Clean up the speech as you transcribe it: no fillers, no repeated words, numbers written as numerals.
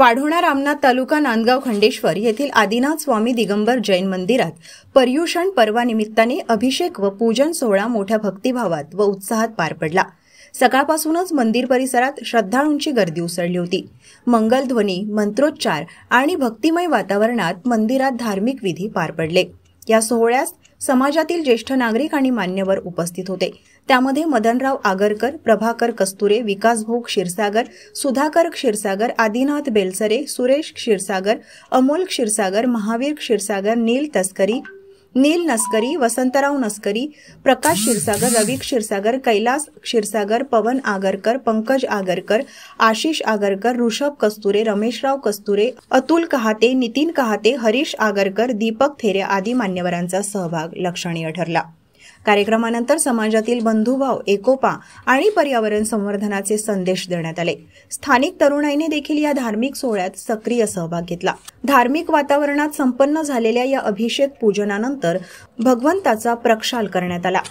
वाढोणा रामनाथ तालुका नांदगाव खंडेश्वर येथील आदिनाथ स्वामी दिगंबर जैन मंदिरात पर्युषण पर्वानिमित्ताने अभिषेक व पूजन सोहळा मोठ्या भक्तिभावात व उत्साहात पार पडला। सकाळपासूनच मंदिर परिसरात श्रद्धाळूंची गर्दी उसळली होती। मंगलध्वनी, मंत्रोच्चार आणि भक्तिमय वातावरणात मंदिरात धार्मिक विधी पार पडले। या सोहळ्यास समाजातील ज्येष्ठ नागरिक आणि मान्यवर उपस्थित होते। त्यामध्ये मदनराव आगरकर, प्रभाकर कस्तुरे, विकासभाऊ क्षीरसागर, सुधाकर क्षीरसागर, आदिनाथ बेलसरे, सुरेश क्षीरसागर, अमोल क्षीरसागर, महावीर क्षीरसागर, नील नस्करी, वसंतराव नस्करी, प्रकाश क्षीरसागर, रवी क्षीरसागर, कैलास क्षीरसागर, पवन आगरकर, पंकज आगरकर, आशिष आगरकर, ऋषभ कस्तुरे, रमेशराव कस्तुरे, अतुल कहाते, नितीन कहाते, हरीश आगरकर, दीपक थेरे आदी मान्यवरांचा सहभाग लक्षणीय ठरला। कार्यक्रमानंतर समाजातील बंधुभाव, एकोपा आणि पर्यावरण संवर्धनाचे संदेश देण्यात आले। स्थानिक तरुणाईने देखील या धार्मिक सोहळ्यात सक्रिय सहभाग घेतला। धार्मिक वातावरणात संपन्न झालेल्या या अभिषेक पूजनानंतर भगवंताचा प्रक्षाल करण्यात आला।